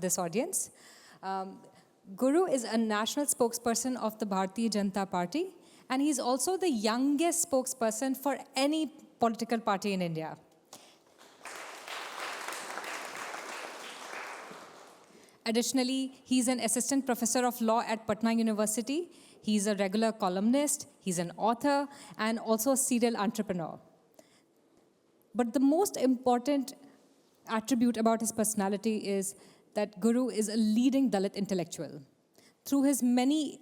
this audience. Guru is a national spokesperson of the Bharatiya Janata Party, and he's also the youngest spokesperson for any political party in India. Additionally, he's an assistant professor of law at Patna University. He's a regular columnist, he's an author, and also a serial entrepreneur. But the most important attribute about his personality is that Guru is a leading Dalit intellectual. Through his many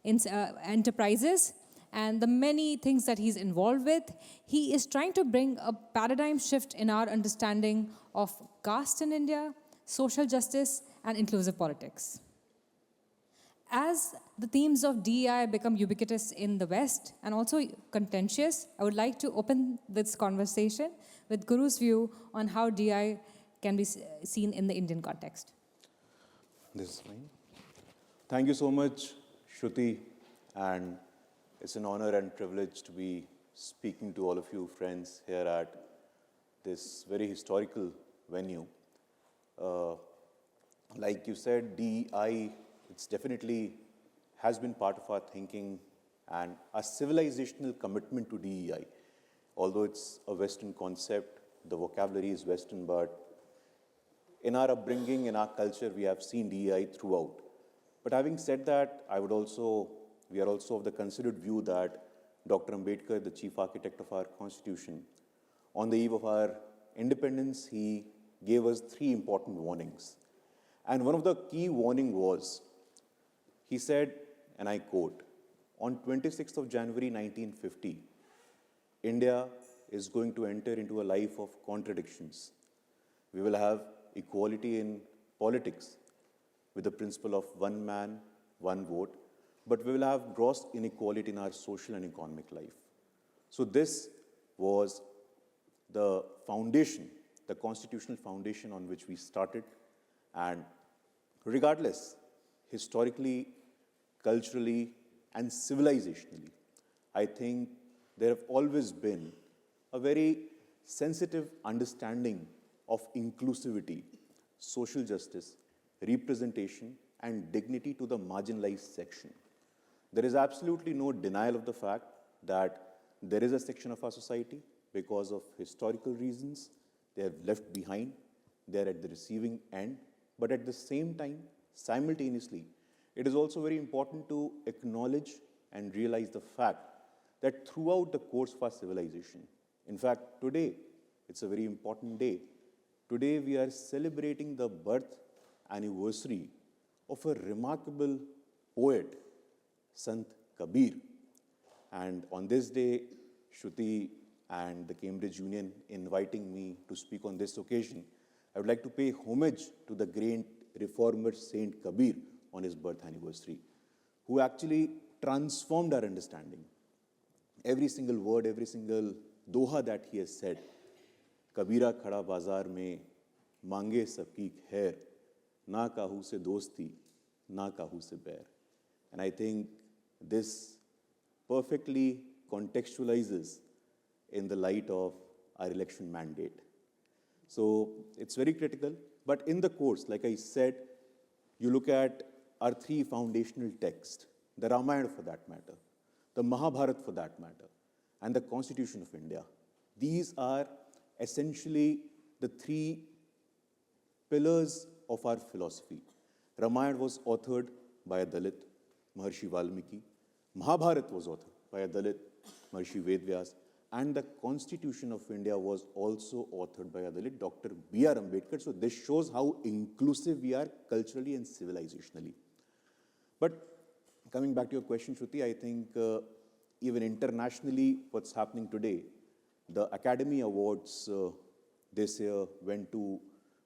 enterprises and the many things that he's involved with, he is trying to bring a paradigm shift in our understanding of caste in India, social justice, and inclusive politics. As the themes of DEI become ubiquitous in the West and also contentious, I would like to open this conversation with Guru's view on how DEI can be seen in the Indian context. This is fine. Thank you so much, Shruti, and it's an honor and privilege to be speaking to all of you friends here at this very historical venue. Like you said, DEI, it's definitely has been part of our thinking and a civilizational commitment to DEI. Although it's a Western concept, the vocabulary is Western, but in our upbringing, in our culture, we have seen DEI throughout. But having said that, we are also of the considered view that Dr. Ambedkar, the chief architect of our constitution, on the eve of our independence, he gave us 3 important warnings. And one of the key warning was, he said, and I quote, on 26th of January 1950, India is going to enter into a life of contradictions. We will have equality in politics with the principle of one man, one vote, but we will have gross inequality in our social and economic life. So this was the foundation, the constitutional foundation on which we started. And regardless, historically, culturally, and civilizationally, I think there have always been a very sensitive understanding of inclusivity, social justice, representation, and dignity to the marginalized section. There is absolutely no denial of the fact that there is a section of our society, because of historical reasons, they have left behind, they are at the receiving end. But at the same time, simultaneously, it is also very important to acknowledge and realize the fact that throughout the course of our civilization, in fact, today, it's a very important day. Today, we are celebrating the birth anniversary of a remarkable poet, Sant Kabir. And on this day, Shruti and the Cambridge Union inviting me to speak on this occasion, I would like to pay homage to the great reformer Saint Kabir on his birth anniversary, who actually transformed our understanding. Every single word, every single doha that he has said, Kabira khada bazaar mein, mange sabki khair, na kahu se dosti, na kahu se bair. And I think this perfectly contextualizes in the light of our election mandate. So it's very critical. But in the course, like I said, you look at our 3 foundational texts, the Ramayana for that matter, the Mahabharata for that matter, and the Constitution of India. These are essentially the 3 pillars of our philosophy. Ramayana was authored by a Dalit, Maharshi Valmiki. Mahabharata was authored by a Dalit, Maharshi Vedvyas. And the Constitution of India was also authored by a Dalit, Dr. B.R. Ambedkar. So this shows how inclusive we are culturally and civilizationally. But coming back to your question, Shruti, I think even internationally, what's happening today, the Academy Awards this year went to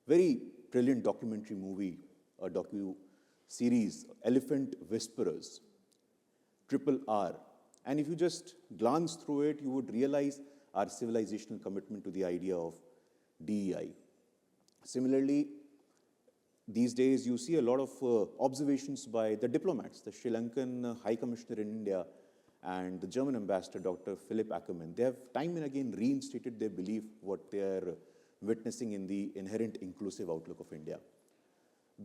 very brilliant documentary movie, a docu-series, Elephant Whisperers, RRR. And if you just glance through it, you would realize our civilizational commitment to the idea of DEI. Similarly, these days you see a lot of observations by the diplomats, the Sri Lankan High Commissioner in India and the German ambassador, Dr. Philip Ackermann. They have time and again reinstated their belief what they are witnessing in the inherent inclusive outlook of India.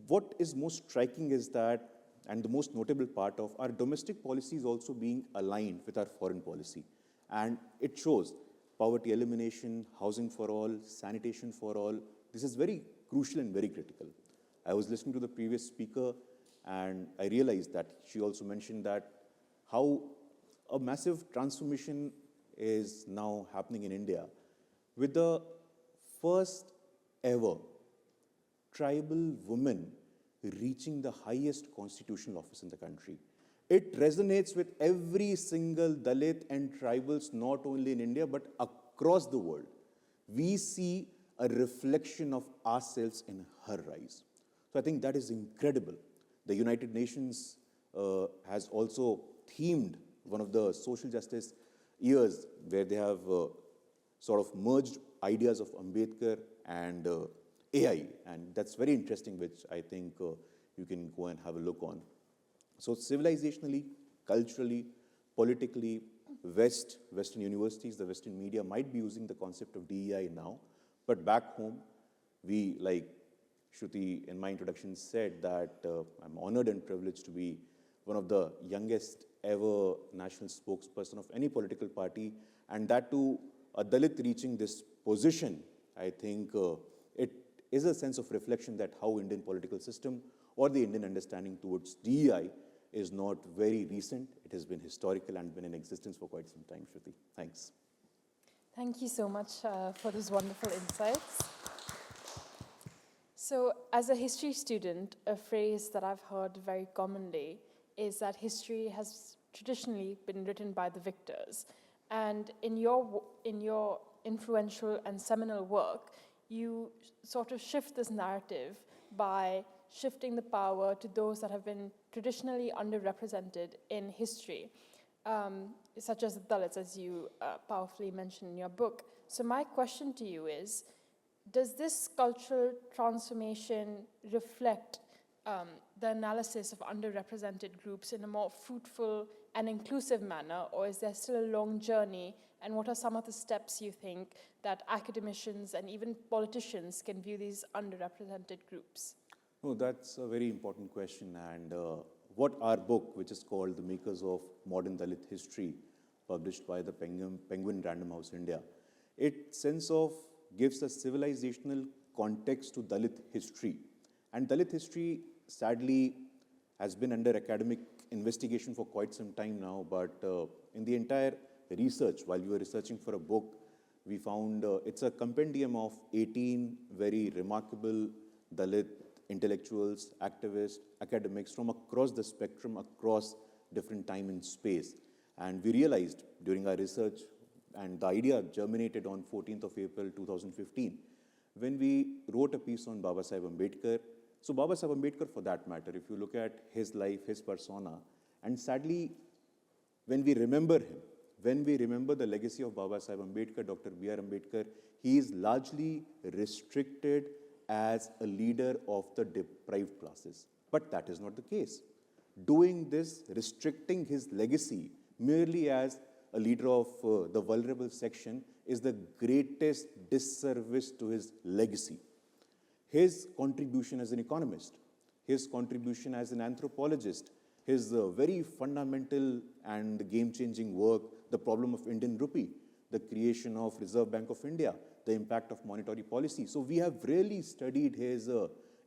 What is most striking is that, and the most notable part of, our domestic policy is also being aligned with our foreign policy. And it shows poverty elimination, housing for all, sanitation for all. This is very crucial and very critical. I was listening to the previous speaker and I realized that she also mentioned that how a massive transformation is now happening in India with the first ever tribal woman reaching the highest constitutional office in the country. It resonates with every single Dalit and tribals, not only in India, but across the world. We see a reflection of ourselves in her rise. So I think that is incredible. The United Nations has also themed one of the social justice years where they have sort of merged ideas of Ambedkar and AI, and that's very interesting, which I think you can go and have a look on. So civilizationally, culturally, politically, Western universities, the Western media might be using the concept of DEI now, but back home, we, like Shruti in my introduction said, that I'm honored and privileged to be one of the youngest ever national spokesperson of any political party, and that too, a Dalit reaching this position. I think it is a sense of reflection that how Indian political system or the Indian understanding towards DEI is not very recent. It has been historical and been in existence for quite some time, Shruti. Thanks. Thank you so much for those wonderful insights. So, as a history student, a phrase that I've heard very commonly is that history has traditionally been written by the victors. And in your influential and seminal work, you sort of shift this narrative by shifting the power to those that have been traditionally underrepresented in history, such as the Dalits, as you powerfully mentioned in your book. So my question to you is, does this cultural transformation reflect the analysis of underrepresented groups in a more fruitful and inclusive manner, or is there still a long journey? And what are some of the steps you think that academicians and even politicians can view these underrepresented groups? No, that's a very important question. And what our book, which is called The Makers of Modern Dalit History, published by the Penguin Random House India, it gives a civilizational context to Dalit history. And Dalit history, sadly, has been under academic investigation for quite some time now, but in the entire research, while we were researching for a book, we found it's a compendium of 18 very remarkable Dalit intellectuals, activists, academics from across the spectrum, across different time and space. And we realized during our research, and the idea germinated on 14th of April 2015, when we wrote a piece on Baba Saheb Ambedkar. So Baba Saheb Ambedkar, for that matter, if you look at his life, his persona, and sadly, when we remember him, when we remember the legacy of Baba Saheb Ambedkar, Dr. B.R. Ambedkar, he is largely restricted as a leader of the deprived classes. But that is not the case. Doing this, restricting his legacy merely as a leader of the vulnerable section, is the greatest disservice to his legacy. His contribution as an economist, his contribution as an anthropologist, his very fundamental and game-changing work, the problem of Indian rupee, the creation of Reserve Bank of India, the impact of monetary policy. So we have really studied his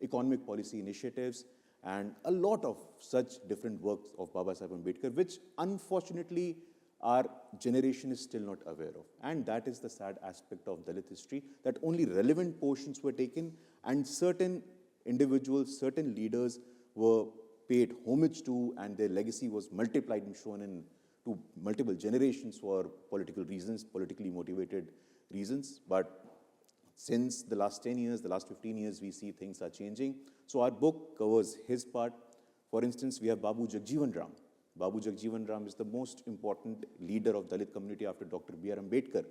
economic policy initiatives and a lot of such different works of Baba Saheb Ambedkar, which unfortunately our generation is still not aware of. And that is the sad aspect of Dalit history, that only relevant portions were taken and certain individuals, certain leaders were paid homage to, and their legacy was multiplied and shown in to multiple generations for political reasons, politically motivated reasons. But since the last 10 years, the last 15 years, we see things are changing. So our book covers his part. For instance, we have Babu Jagjeevan Ram. Babu Jagjeevan Ram is the most important leader of Dalit community after Dr. B.R. Ambedkar.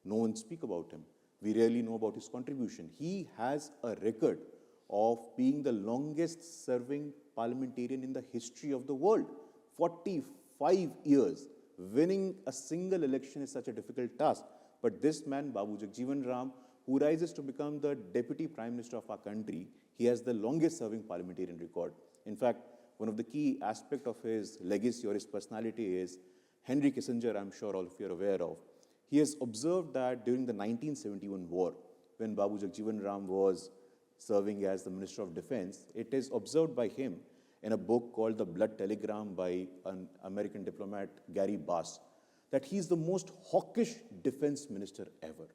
No one speaks about him. We rarely know about his contribution. He has a record of being the longest serving parliamentarian in the history of the world. 45 years. Winning a single election is such a difficult task. But this man, Babu Jagjeevan Ram, who rises to become the Deputy Prime Minister of our country, He has the longest serving parliamentarian record. In fact, one of the key aspects of his legacy or his personality is Henry Kissinger, I'm sure all of you are aware of. He has observed that during the 1971 war, when Babu Jagjeevan Ram was serving as the Minister of Defense, it is observed by him in a book called The Blood Telegram by an American diplomat, Gary Bass, that he's the most hawkish defense minister ever.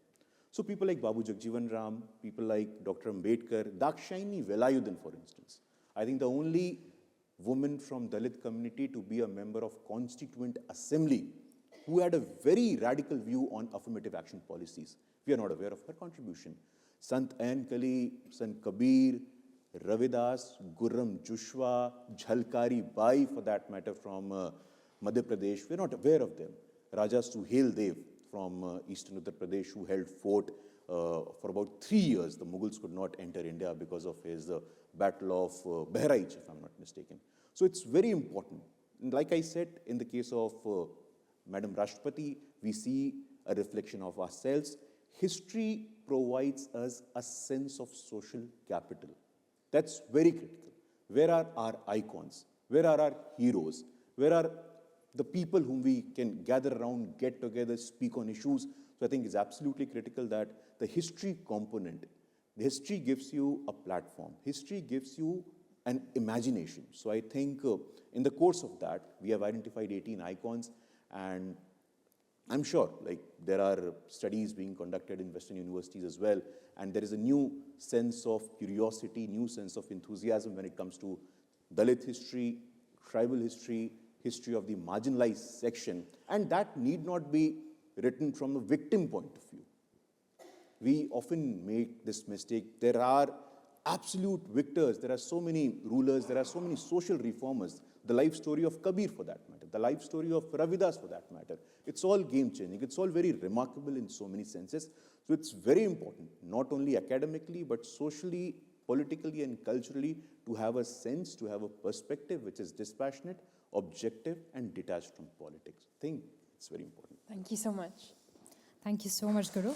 So people like Babu Jagjeevan Ram, people like Dr. Ambedkar, Dakshayani Velayudan, for instance. I think the only woman from Dalit community to be a member of Constituent Assembly who had a very radical view on affirmative action policies. We are not aware of her contribution. Sant Ain Kali, Sant Kabir, Ravidas, Gurram Jushwa, Jhalkari Bai, for that matter, from Madhya Pradesh, we are not aware of them. Raja Suhel Dev from eastern Uttar Pradesh, who held fort for about 3 years. The Mughals could not enter India because of his battle of Bahraich, if I'm not mistaken. So it's very important. And like I said, in the case of Madam Rashtrapati, we see a reflection of ourselves. History provides us a sense of social capital. That's very critical. Where are our icons? Where are our heroes? Where are the people whom we can gather around, get together, speak on issues? So I think it's absolutely critical that the history component, the history gives you a platform. History gives you an imagination. So I think in the course of that, we have identified 18 icons, and I'm sure there are studies being conducted in Western universities as well, and there is a new sense of curiosity, new sense of enthusiasm when it comes to Dalit history, tribal history, history of the marginalized section, and that need not be written from a victim point of view. We often make this mistake. There are absolute victors. There are so many rulers. There are so many social reformers. The life story of Kabir, for that matter. The life story of Ravidas, for that matter. It's all game-changing. It's all very remarkable in so many senses. So it's very important, not only academically, but socially, politically, and culturally, to have a sense, to have a perspective which is dispassionate, objective, and detached from politics. I think it's very important. Thank you so much. Thank you so much, Guru.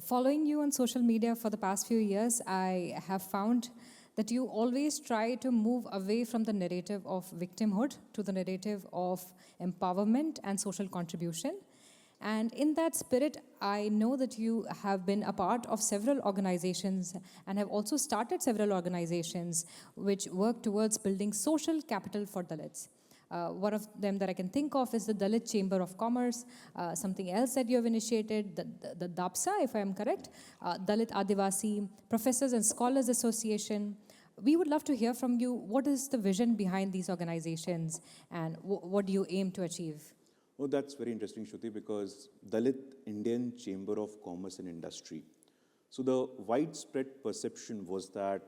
Following you on social media for the past few years, I have found that you always try to move away from the narrative of victimhood to the narrative of empowerment and social contribution. And in that spirit, I know that you have been a part of several organizations and have also started several organizations which work towards building social capital for Dalits. One of them that I can think of is the Dalit Chamber of Commerce. Something else that you have initiated, the DAPSA, if I am correct, Dalit Adivasi Professors and Scholars Association. We would love to hear from you. What is the vision behind these organizations, and what do you aim to achieve? Oh, that's very interesting, Shruti, because Dalit Indian Chamber of Commerce and Industry. So the widespread perception was that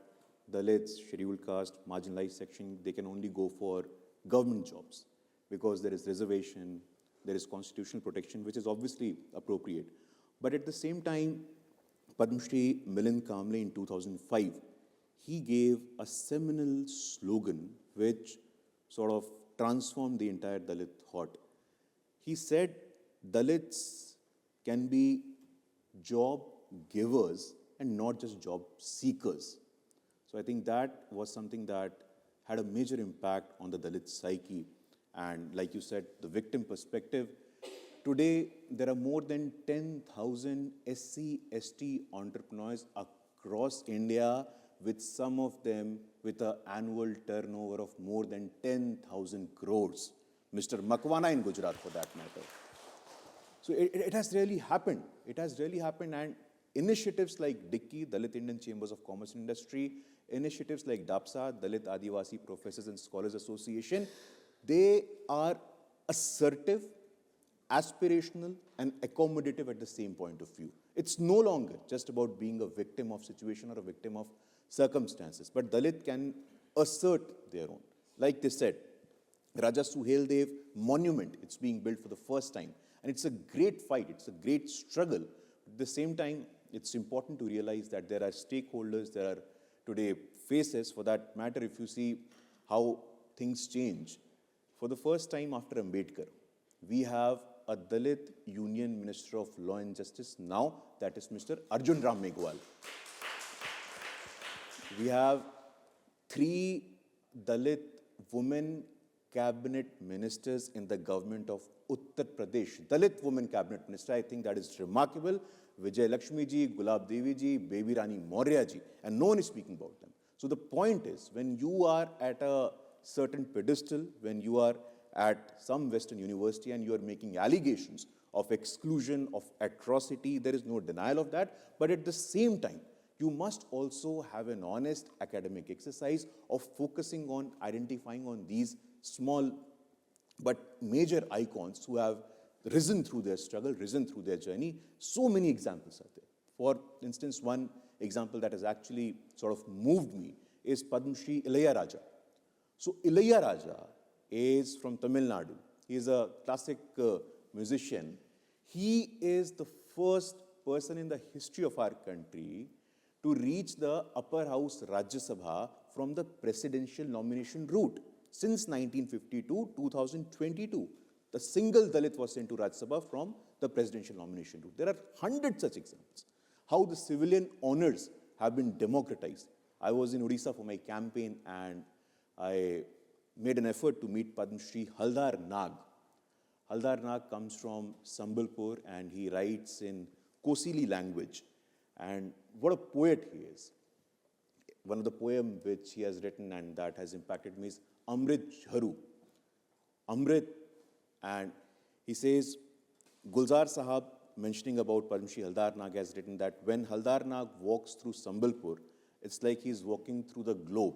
Dalits, scheduled caste, marginalized section, they can only go for government jobs because there is reservation, there is constitutional protection, which is obviously appropriate. But at the same time, Padma Shri Milind Kamble in 2005, he gave a seminal slogan which sort of transformed the entire Dalit thought. He said, Dalits can be job givers and not just job seekers. So I think that was something that had a major impact on the Dalit psyche. And like you said, the victim perspective. Today, there are more than 10,000 SC, ST entrepreneurs across India, with some of them with an annual turnover of more than 10,000 crores. Mr. Makwana in Gujarat, for that matter. So it has really happened. It has really happened. And initiatives like Dicky, Dalit Indian Chambers of Commerce and Industry, initiatives like DAPSA, Dalit Adivasi Professors and Scholars Association, they are assertive, aspirational, and accommodative at the same point of view. It's no longer just about being a victim of situation or a victim of circumstances, but Dalit can assert their own. Like they said, Raja Suhel Dev monument, it's being built for the first time. And it's a great fight, it's a great struggle. At the same time, it's important to realize that there are stakeholders, there are today faces. For that matter, if you see how things change, for the first time after Ambedkar, we have a Dalit Union Minister of Law and Justice now, that is Mr. Arjun Ram Meghwal. We have 3 Dalit women cabinet ministers in the government of Uttar Pradesh. Dalit women cabinet minister, I think that is remarkable. Vijay Lakshmi ji, Gulab Devi ji, Baby Rani Maurya ji, and no one is speaking about them. So the point is, when you are at a certain pedestal, when you are at some Western university and you are making allegations of exclusion, of atrocity, there is no denial of that. But at the same time, you must also have an honest academic exercise of focusing on identifying on these small but major icons who have risen through their struggle, risen through their journey. So many examples are there. For instance, one example that has actually sort of moved me is Padma Shri Ilayaraja. So Ilayaraja is from Tamil Nadu. He is a classic musician. He is the first person in the history of our country to reach the upper house Rajya Sabha from the presidential nomination route. Since 1952, 2022, the single Dalit was sent to Rajya Sabha from the presidential nomination route. There are hundreds such examples. How the civilian honors have been democratized. I was in Odisha for my campaign and I made an effort to meet Padma Shri Haldar Nag. Haldar Nag comes from Sambalpur and he writes in Kosili language. And what a poet he is. One of the poems which he has written and that has impacted me is Amrit Jharu. Amrit, and he says, Gulzar Sahab, mentioning about Padma Shri Haldar Nag, has written that when Haldar Nag walks through Sambalpur, it's like he's walking through the globe.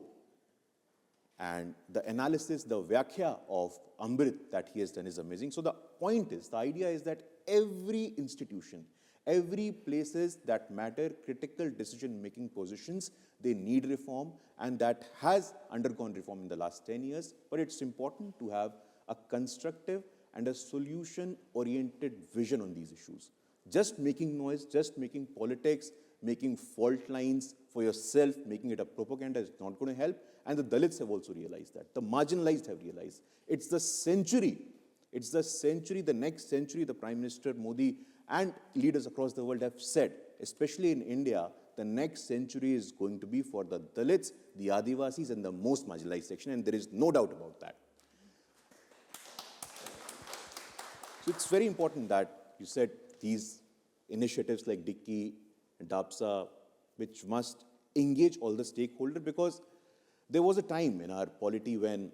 And the analysis, the Vyakhya of Amrit that he has done is amazing. So the point is, the idea is that every institution, every places that matter, critical decision-making positions, they need reform, and that has undergone reform in the last 10 years. But it's important to have a constructive and a solution-oriented vision on these issues. Just making noise, just making politics, making fault lines for yourself, making it a propaganda is not going to help. And the Dalits have also realized that. The marginalized have realized. It's the century. It's the century, the next century, the Prime Minister Modi and leaders across the world have said, especially in India, the next century is going to be for the Dalits, the Adivasis, and the most marginalized section, and there is no doubt about that. So it's very important that you said these initiatives like Dicky and DAPSA, which must engage all the stakeholders, because there was a time in our polity when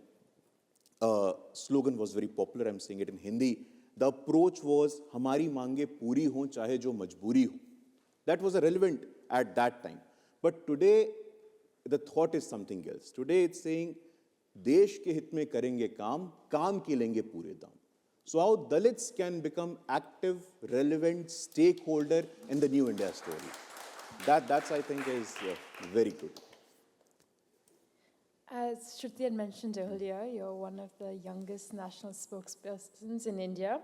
a slogan was very popular. I'm saying it in Hindi. The approach was, "Hamari mange puri ho, chahe jo majburi ho." That was relevant at that time. But today, the thought is something else. Today, it's saying, "Desh ke hit mein karenge kaam, kaam ke lenge pure daam." So how Dalits can become active, relevant stakeholder in the new India story. That's I think, is very good. As Shruti had mentioned earlier, you're one of the youngest national spokespersons in India.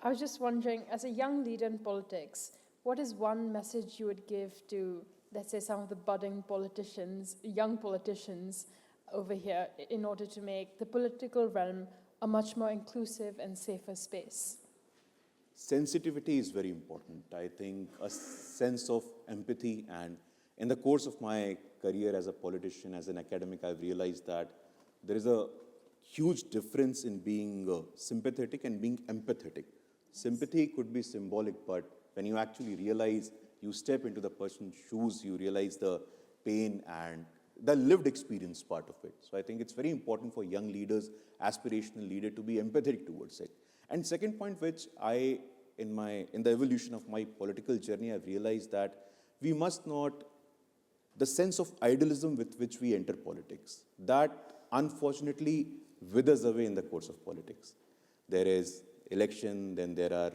I was just wondering, as a young leader in politics, what is one message you would give to, let's say, some of the budding politicians, young politicians over here, in order to make the political realm a much more inclusive and safer space? Sensitivity is very important. I think a sense of empathy, and in the course of my career as a politician, as an academic, I've realized that there is a huge difference in being sympathetic and being empathetic. Sympathy could be symbolic, but when you actually realize, you step into the person's shoes, you realize the pain and the lived experience part of it. So I think it's very important for young leaders, aspirational leader, to be empathetic towards it. And second point, which I, in the evolution of my political journey, I've realized that we must not, the sense of idealism with which we enter politics, that unfortunately withers away in the course of politics. There is election, then there are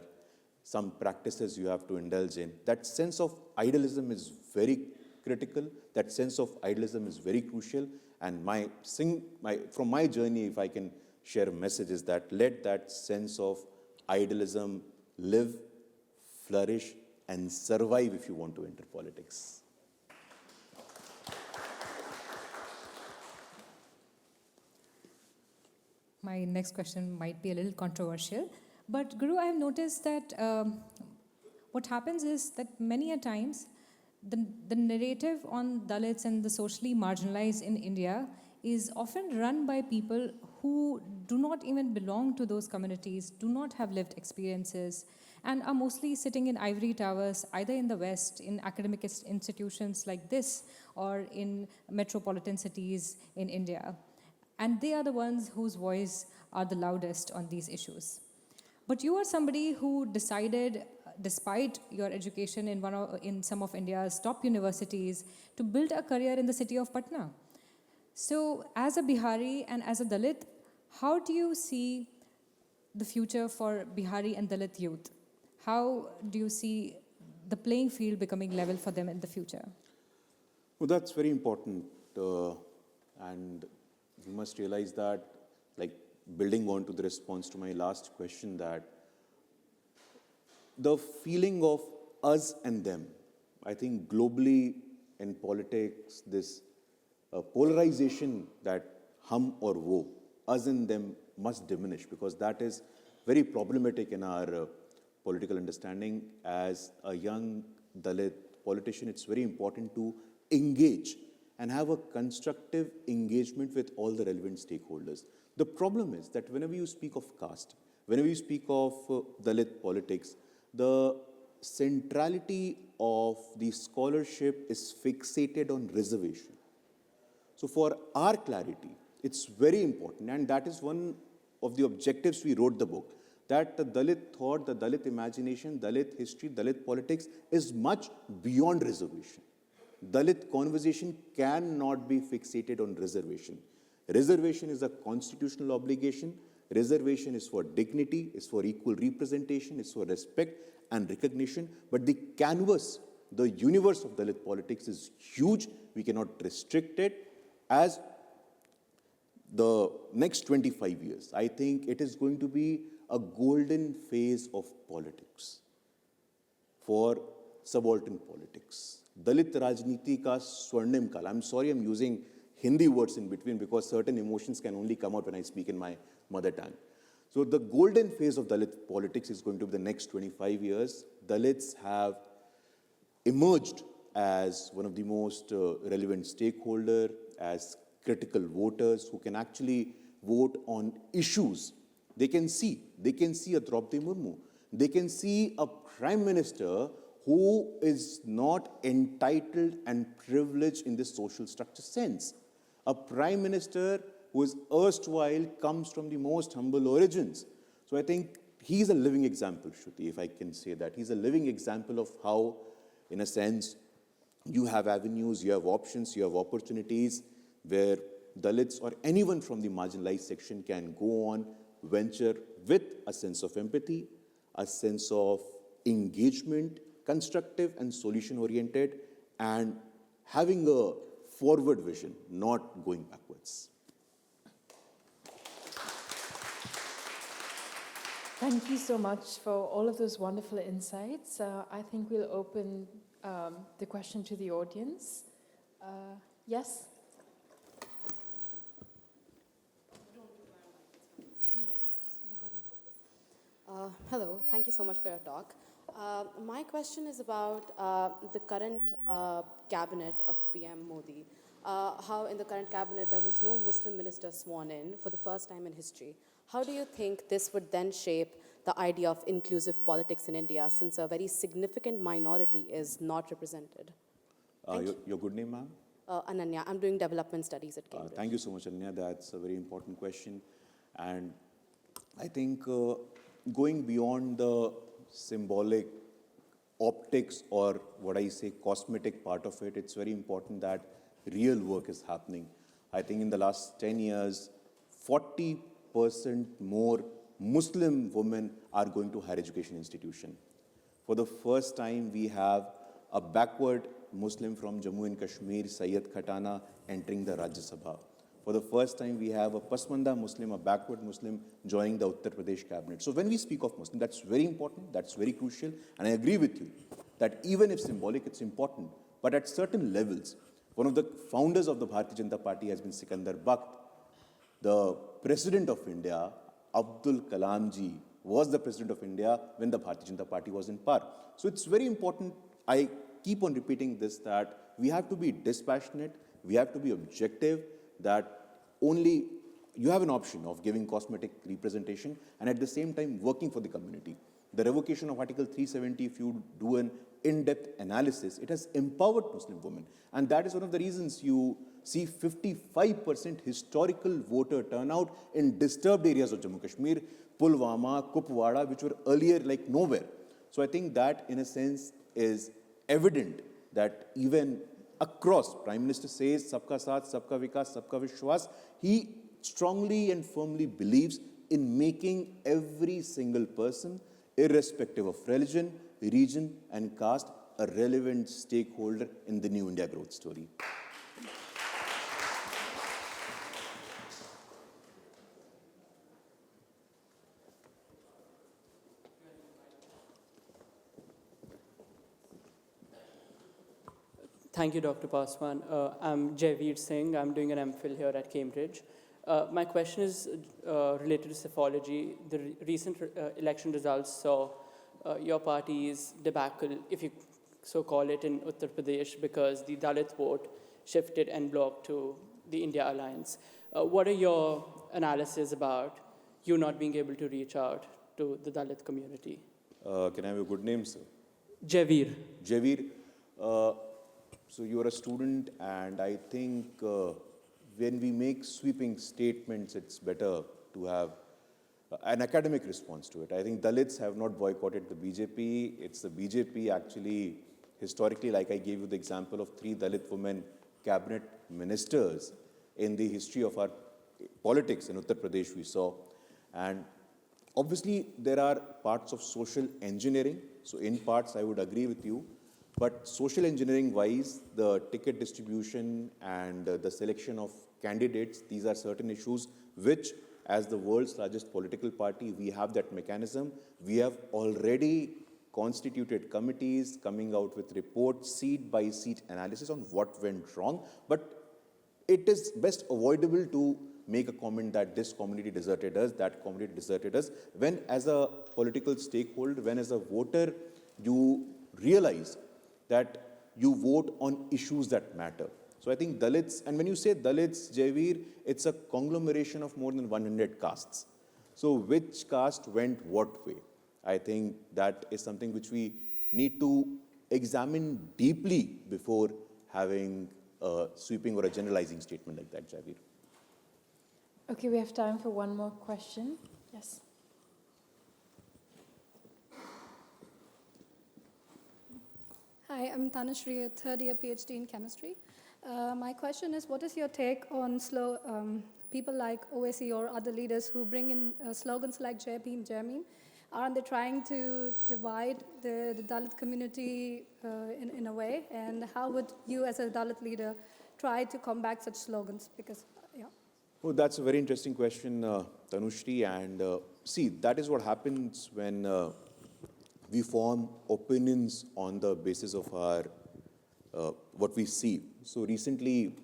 some practices you have to indulge in. That sense of idealism is very critical. That sense of idealism is very crucial. And from my journey, if I can share a message, is that let that sense of idealism live, flourish, and survive if you want to enter politics. My next question might be a little controversial. But Guru, I have noticed that what happens is that many a times the narrative on Dalits and the socially marginalized in India is often run by people who do not even belong to those communities, do not have lived experiences, and are mostly sitting in ivory towers, either in the West, in academic institutions like this, or in metropolitan cities in India. And they are the ones whose voice are the loudest on these issues. But you are somebody who decided, despite your education in some of India's top universities, to build a career in the city of Patna. So, as a Bihari and as a Dalit, how do you see the future for Bihari and Dalit youth? How do you see the playing field becoming level for them in the future? Well, that's very important. And you must realize that, like, building on to the response to my last question, that the feeling of us and them, I think globally in politics, this polarization that hum or wo, us and them, must diminish, because that is very problematic in our political understanding. As a young Dalit politician, it's very important to engage and have a constructive engagement with all the relevant stakeholders. The problem is that whenever you speak of caste, whenever you speak of Dalit politics, the centrality of the scholarship is fixated on reservation. So for our clarity, it's very important, and that is one of the objectives we wrote the book, that the Dalit thought, the Dalit imagination, Dalit history, Dalit politics is much beyond reservation. Dalit conversation cannot be fixated on reservation. Reservation is a constitutional obligation. Reservation is for dignity, is for equal representation, is for respect and recognition. But the canvas, the universe of Dalit politics is huge. We cannot restrict it. As the next 25 years, I think it is going to be a golden phase of politics for subaltern politics. Dalit Rajniti ka Swarnim Kal. I'm sorry I'm using Hindi words in between, because certain emotions can only come out when I speak in my mother tongue. So the golden phase of Dalit politics is going to be the next 25 years. Dalits have emerged as one of the most relevant stakeholder, as critical voters who can actually vote on issues. They can see a Draupadi Murmu. They can see a prime minister who is not entitled and privileged in this social structure sense. A prime minister who is erstwhile comes from the most humble origins. So I think he's a living example, Shruti, if I can say that. He's a living example of how, in a sense, you have avenues, you have options, you have opportunities where Dalits or anyone from the marginalized section can go on, venture with a sense of empathy, a sense of engagement, constructive and solution-oriented, and having a forward vision, not going backwards. Thank you so much for all of those wonderful insights. I think we'll open the question to the audience. Yes? Hello, thank you so much for your talk. My question is about the current cabinet of PM Modi. How in the current cabinet there was no Muslim minister sworn in for the first time in history. How do you think this would then shape the idea of inclusive politics in India, since a very significant minority is not represented? Your good name, ma'am? Ananya, I'm doing development studies at Cambridge. Thank you so much, Ananya. That's a very important question. And I think going beyond the symbolic optics, or what I say cosmetic part of it, it's very important that real work is happening. I think in the last 10 years, 40% more Muslim women are going to higher education institution. For the first time, we have a backward Muslim from Jammu and Kashmir, Syed Khatana, entering the Rajya Sabha. For the first time, we have a Pasmanda Muslim, a backward Muslim, joining the Uttar Pradesh cabinet. So when we speak of Muslim, that's very important, that's very crucial. And I agree with you that even if symbolic, it's important. But at certain levels, one of the founders of the Bharatiya Janata Party has been Sikandar Bakht. The President of India, Abdul Kalam ji, was the President of India when the Bharatiya Janata Party was in power. So it's very important, I keep on repeating this, that we have to be dispassionate, we have to be objective, that only you have an option of giving cosmetic representation and at the same time working for the community. The revocation of Article 370, if you do an in-depth analysis, it has empowered Muslim women. And that is one of the reasons you see 55% historical voter turnout in disturbed areas of Jammu Kashmir, Pulwama, Kupwara, which were earlier like nowhere. So I think that in a sense is evident that even across, Prime Minister says, Sabka Saath, Sabka Vikas, Sabka Vishwas, he strongly and firmly believes in making every single person, irrespective of religion, region and caste, a relevant stakeholder in the New India growth story. Thank you, Dr. Paswan. I'm Javeer Singh. I'm doing an MPhil here at Cambridge. My question is related to psephology. The recent election results saw your party's debacle, if you so call it, in Uttar Pradesh because the Dalit vote shifted en bloc to the India alliance. What are your analysis about you not being able to reach out to the Dalit community? Can I have a good name, sir? Javeer. Javeer, so you are a student, and I think when we make sweeping statements, it's better to have an academic response to it. I think Dalits have not boycotted the BJP. It's the BJP actually, historically, like I gave you the example of 3 Dalit women cabinet ministers in the history of our politics in Uttar Pradesh we saw. And obviously, there are parts of social engineering. So in parts, I would agree with you. But social engineering wise, the ticket distribution and the selection of candidates, these are certain issues which, as the world's largest political party, we have that mechanism. We have already constituted committees coming out with reports, seat by seat analysis on what went wrong. But it is best avoidable to make a comment that this community deserted us, that community deserted us, when as a political stakeholder, when as a voter, you realize that you vote on issues that matter. So I think Dalits, and when you say Dalits, Javeer, it's a conglomeration of more than 100 castes. So which caste went what way? I think that is something which we need to examine deeply before having a sweeping or a generalizing statement like that, Javeer. Okay, we have time for one more question. Yes. Hi, I'm Tanushree, a third-year PhD in chemistry. My question is, what is your take on people like Owaisi or other leaders who bring in slogans like Jai Bhim, Jai Meme? Aren't they trying to divide the Dalit community in a way? And how would you, as a Dalit leader, try to combat such slogans? Because, yeah. Oh, that's a very interesting question, Tanushree. And see, that is what happens when we form opinions on the basis of our what we see. So recently,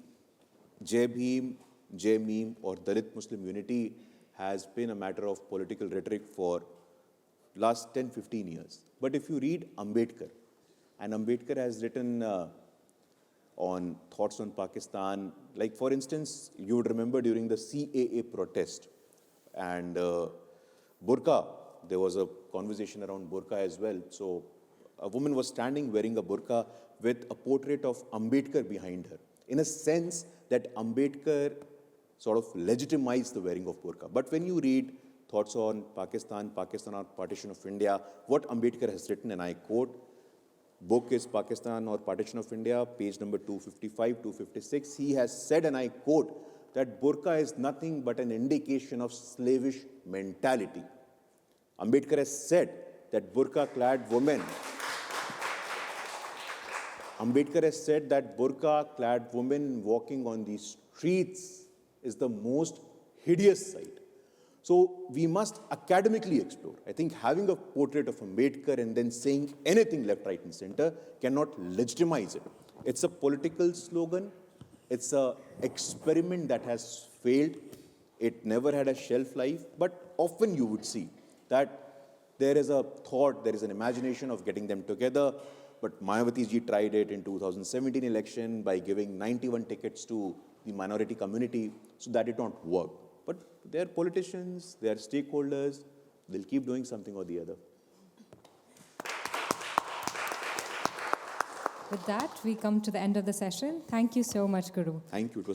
Jai Bhim, Jai Meme, or Dalit Muslim unity has been a matter of political rhetoric for last 10-15 years. But if you read Ambedkar, and Ambedkar has written on thoughts on Pakistan, like for instance, you would remember during the CAA protest and burqa, there was a conversation around burqa as well. So a woman was standing wearing a burqa with a portrait of Ambedkar behind her, in a sense that Ambedkar sort of legitimized the wearing of burqa. But when you read thoughts on Pakistan, Pakistan or partition of India, what Ambedkar has written, and I quote, book is Pakistan or Partition of India, page number 255, 256. He has said, and I quote, that burqa is nothing but an indication of slavish mentality. Ambedkar has said that burqa-clad women, Ambedkar has said that burqa-clad women walking on the streets is the most hideous sight. So we must academically explore. I think having a portrait of Ambedkar and then saying anything left, right, and center cannot legitimize it. It's a political slogan. It's an experiment that has failed. It never had a shelf life. But often you would see that There is a thought, there is an imagination of getting them together, but Mayawati ji tried it in 2017 election by giving 91 tickets to the minority community, so that did not work. But they are politicians, they are stakeholders, they'll keep doing something or the other. With that, we come to the end of the session. Thank you so much, Guru. Thank you. It was